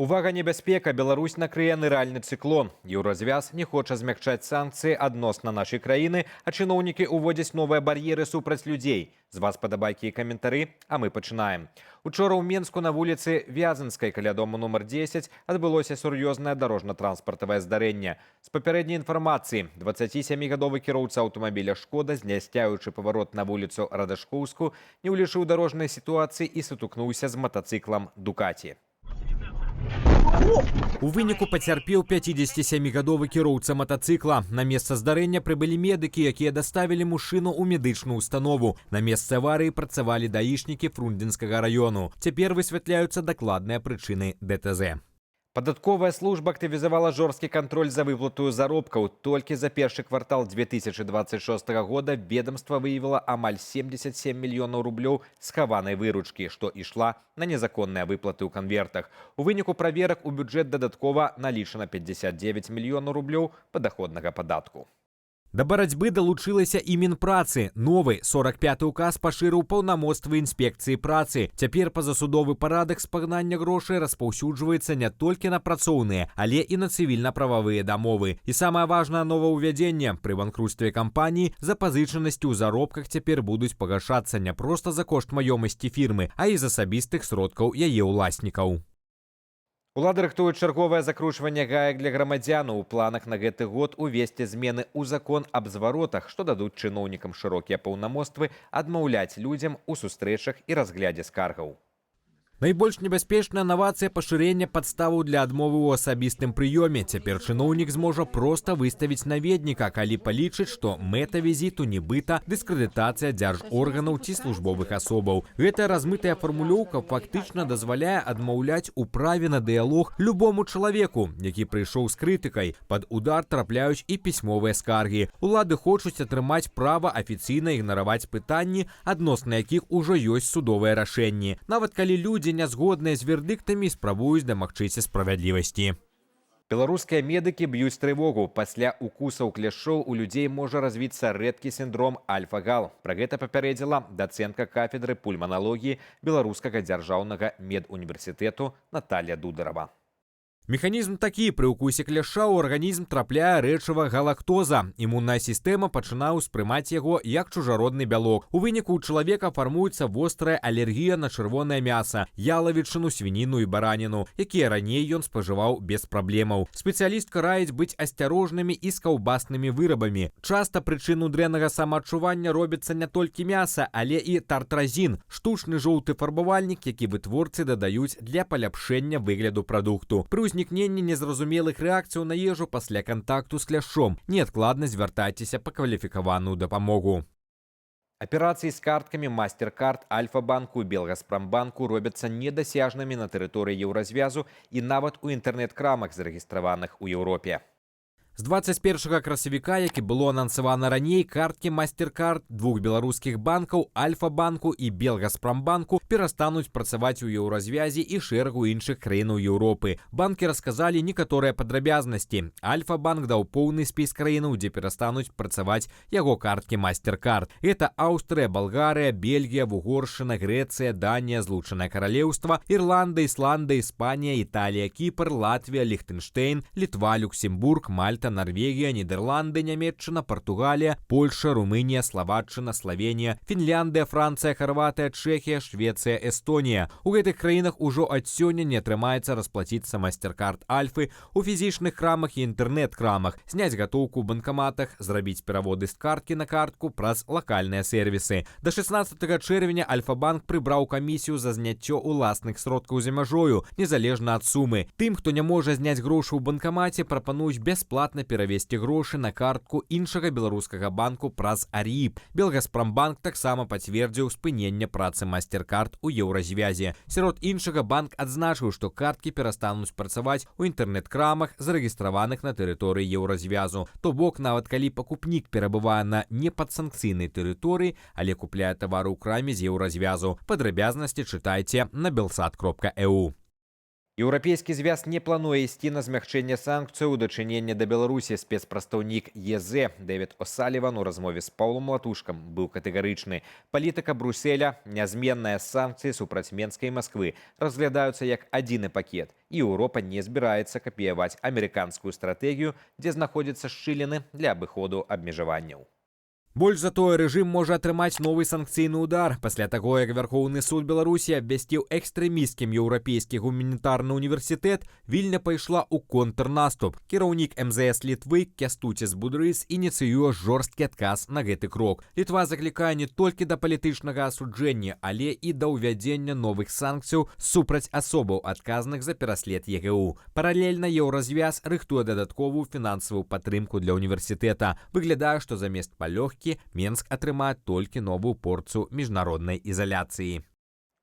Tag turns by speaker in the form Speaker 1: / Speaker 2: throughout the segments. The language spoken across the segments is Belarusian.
Speaker 1: Увага, небяспека, Беларусь накрые ныральны цыклон. Еўразвяз не хоча змягчаць санкцыі адносна нашай краіны, а чыноўнікі ўводзяць новыя бар'еры супраць людзей. З вас падабайкі і каментары, а мы пачынаем. Учора ў Менску на вуліцы Вязанскай каля дому нумар 10 адбылося сур'ёзнае дарожна-транспартавае здарэнне. З папярэдняй інфармацыі, 27-гадовы кіроўца аўтамабіля «Шкода», знясцяючы паварот на вуліцу Радашкоўску, не ўлічыў дарожнай сітуацыі і сутыкнуўся з матацыклам «Дукаці».
Speaker 2: У выніку пацярпеў 57-гадовы кіроўца матацыкла. На месца здарэння прыбылі медыкі, якія даставілі мужчыну ў медычную установу. На месцы аварыі працавалі даішнікі Фрунзенскага раёну. Цяпер высвятляюцца дакладныя прычыны ДТЗ.
Speaker 1: Падатковая служба актывізавала жорсткі кантроль за выплату заробкаў. Толькі за першы квартал 2026 года ведомства выявіла амаль 77 мільёнаў рублёў схаванай выручкі, што ішла на незаконныя выплаты ў канвертах. У выніку праверак у бюджэт дадаткова налічана 59 мільёнаў рублёў падаходнага падатку.
Speaker 2: Да барацьбы далучылася і Мінпрацы. Новы 45-й указ пашырыў паўнамоцтвы інспекцыі працы. Цяпер пазасудовы парадак спагнання грошай распаўсюджваецца не толькі на працоўныя, але і на цывільна-прававыя дамовы. І самае важнае новаўвядзенне. Пры банкруцтве кампаніі запазычанасці ў заробках цяпер будуць пагашацца не проста за кошт маёмасці фірмы, а і з асабістых сродкаў яе ўласнікаў.
Speaker 1: Улады рыхтуюць чарговае закручванне гаек для грамадзянаў. У планах на гэты год увесці змены ў закон аб зваротах, што дадуць чыноўнікам шырокія паўнамоцтвы адмаўляць людзям у сустрэчах і разглядзе скаргаў.
Speaker 2: Найбольш небяспечная навацыя пашырэння падставаў для адмовы ў асабістым прыёме. Цяпер чыноўнік зможа проста выставіць наведніка, калі палічыць, што мэта візіту нібыта дыскрэдытацыя дзяржорганаў ці службовых асобаў. Гэтая размытая фармулёўка фактычна дазваляе адмаўляць у праве на дыялог любому чалавеку, які прыйшоў з крытыкай. Пад удар трапляюць і пісьмовыя скаргі. Улады хочуць атрымаць права афіцыйна ігнараваць пытанні, адносна якіх ужо ёсць судовыя рашэнні. Нават калі людзі нязгодныя з вердыктамі спрабуюць дамагчыся справядлівасці.
Speaker 1: Беларускія медыкі б'юць трывогу. Пасля укусаў кляшоў у людзей можа развіцца рэдкі сіндром альфа-гал. Пра гэта папярэдзіла дацэнтка кафедры пульманалогіі Беларускага дзяржаўнага медуніверсітэту Наталья Дударова.
Speaker 2: Механізм такі: пры укусе кляша ў арганізм трапляе рэчыва галактоза. Імунная сістэма пачынае ўспрымаць яго як чужародны бялок. У выніку ў чалавека фармуецца вострая алергія на чырвонае мяса, ялавічыну, свініну і бараніну, якія раней ён спажываў без праблемаў. Спецыялістка раіць быць асцярожнымі і з каўбаснымі вырабамі. Часта прычыну дрэннага самаадчування робіцца не толькі мяса, але і тартразін, штучны жоўты фарбавальнік, які вытворцы дадаюць для паляпшэння выгляду прадукту. Пры узнікненні незразумелых рэакцыяў на ежу пасля кантакту з кляшом неадкладна звяртайцеся па кваліфікаваную дапамогу.
Speaker 1: Аперацыі з карткамі «Мастеркард», Альфа-банку і Белгазпрамбанку робяцца недасяжнымі на тэрыторыі Еўразвязу і нават у інтэрнэт-крамах, зарэгістраваных у Еўропе.
Speaker 2: З 21 красавіка, які было анансавана раней, карткі «Мастеркард» двух беларускіх банкаў Альфа-банку і Белгазпрамбанку перастануць працаваць у Еўразвязе і шэрагу іншых краінаў Еўропы. Банкі расказалі некаторыя падрабязнасці. Альфа-банк даў поўны спіс краінаў, дзе перастануць працаваць яго карткі «Мастеркард». Гэта Аўстрыя, Балгарыя, Бельгія, Вугоршчына, Грэцыя, Данія, Злучанае Каралеўства, Ірланда, Ісландыя, Іспанія, Італія, Кіпр, Латвія, Ліхтэнштэйн, Літва, Люксембург, Мальта, Норвегія, Нідерланды, Нямецчына, Партугалія, Польша, Румынія, Славаччына, Славенія, Фінляндыя, Францыя, Харватыя, Чэхія, Швецыя, Эстонія. У гэтых краінах ужо ад сёння не атрымаецца расплаціцца «Мастеркард» Альфы ў фізічных крамах і інтэрнэт-крамах, зняць гатоўку ў банкаматах, зрабіць пераводы з карткі на картку праз лакальныя сервісы. Да 16 чэрвеня Альфа-банк прыбраў камісію за зняццё ўласных сродкаў за мяжою, незалежна ад сумы. Тым, хто не можа зняць грошы ў банкамаце, прапануюць бясплатна перавесці грошы на картку іншага беларускага банку праз АРІП. Белгазпрамбанк таксама пацвердзіў спыненне працы «Мастеркард» у Еўразвязе. Сярод іншага банк адзначыў, што карткі перастануць працаваць у інтэрнэт-крамах, зарэгістраваных на тэрыторыі Еўразвязу. То бок, нават калі пакупнік перабывае на непадсанкцыйнай тэрыторыі, але купляе тавары ў краме з Еўразвязу. Падрабязнасці чытайце на belsat.eu.
Speaker 1: Еўрапейскі звяз не плануе ісці на змягчэнне санкцыяў у дачыненні да Беларусі. Спецпрадстаўнік ЕЗ Дэвід О'Саліван у размове з Паўлам Латушкам быў катэгарычны. Палітыка Брюсселя, нязменныя санкцыі супраць Менска і Масквы разглядаюцца як адзіны пакет. І Еўропа не збіраецца капіяваць амерыканскую стратэгію, дзе знаходзяцца шчыліны для абыходу абмежаванняў.
Speaker 2: Больш за тое, рэжым можа атрымаць новы санкцыйны удар пасля таго, як Вярхоўны суд Беларусі абвясціў экстрэмісцкім еўрапейскі гуманітарны універсітэт, Вільня пайшла ў контрнаступ. Кіраўнік МЗС Літвы Кястуціс Будрыс ініцыюе жорсткі адказ на гэты крок. Літва заклікае не толькі да палітычнага асуджэння, але і да ўвядзення новых санкцыяў супраць асобаў, адказных за пераслед ЕГУ. Паралельна Еўразвяз рыхтуе дадатковую фінансавую падтрымку для універсітэта. Выглядае, што замест палёгкі Менск атрымае толькі новую порцыю міжнароднай ізаляцыі.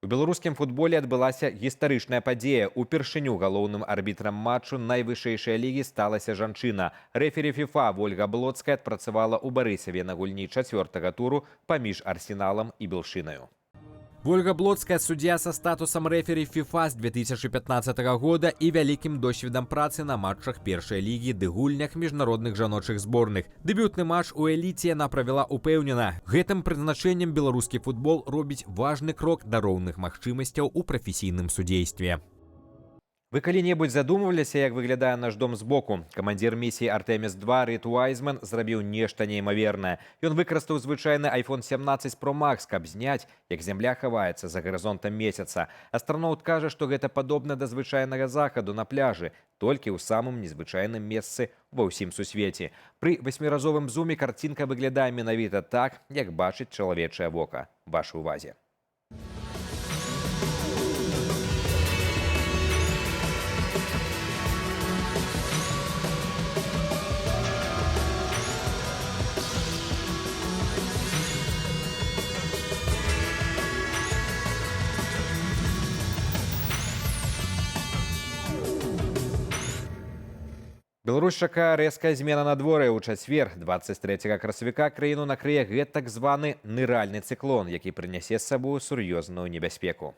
Speaker 1: У беларускім футболе адбылася гістарычная падзея. Упершыню галоўным арбітрам матчу найвышэйшай лігі сталася жанчына. Рэфері ФІФА Вольга Блоцкая адпрацавала ў Барысаве на гульні 4-го туру паміж Арсеналам і Белшынаю.
Speaker 2: Вольга Блоцкая – суддзя са статусам рэфері ФІФА з 2015 года і вялікім досведам працы на матчах першай лігі ды гульнях міжнародных жаночых зборных. Дэбютны матч у эліце яна правяла упэўнена. Гэтым прызначэннем беларускі футбол робіць важны крок да роўных магчымасцяў у прафесійным судзействе.
Speaker 1: Вы калі-небудзь задумваліся, як выглядае наш дом збоку? Камандзір місіі Артэміс-2 Рыд Уайзман зрабіў нешта неймавернае. Ён выкарыстаў звычайны iPhone 17 Pro Max, каб зняць, як зямля хаваецца за гарызонтам месяца. Астранаўт кажа, што гэта падобна да звычайнага захаду на пляжы, толькі ў самым незвычайным месцы ва ўсім сусвеце. Пры 8-разовым зуме карцінка выглядае менавіта так, як бачыць чалавечае вока. Вашай увазе. Беларусь чакае рэзкая змена надвор'я. У чацвер, 23 красавіка, краіну накрые так званы ныральны цыклон, які прынясе з сабою сур'ёзную небяспеку.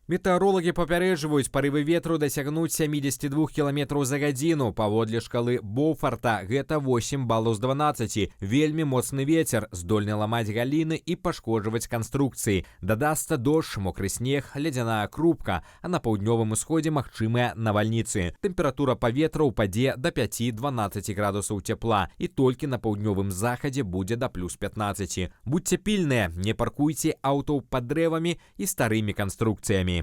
Speaker 2: Метэаролагі папярэджваюць, парывы ветру дасягнуць 72 км за гадзіну. Паводле шкалы Боўфарта гэта 8 балаў з 12. Вельмі моцны вецер, здольны ламаць галіны і пашкоджваць канструкцыі. Дадасца дождж, мокры снег, ледзяная крупка, а на паўднёвым усходзе магчымыя навальніцы. Тэмпература паветра ўпадзе да 5-12 градусаў цяпла і толькі на паўднёвым захадзе будзе да плюс 15. Будьце пільныя, не паркуйце аўто пад дрэвамі і старымі канструкцыямі.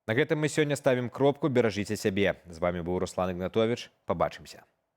Speaker 1: На гэтым мы сёння ставім кропку. Беражыце сябе. З вами быў Руслан Ігнатовіч. Пабачымся.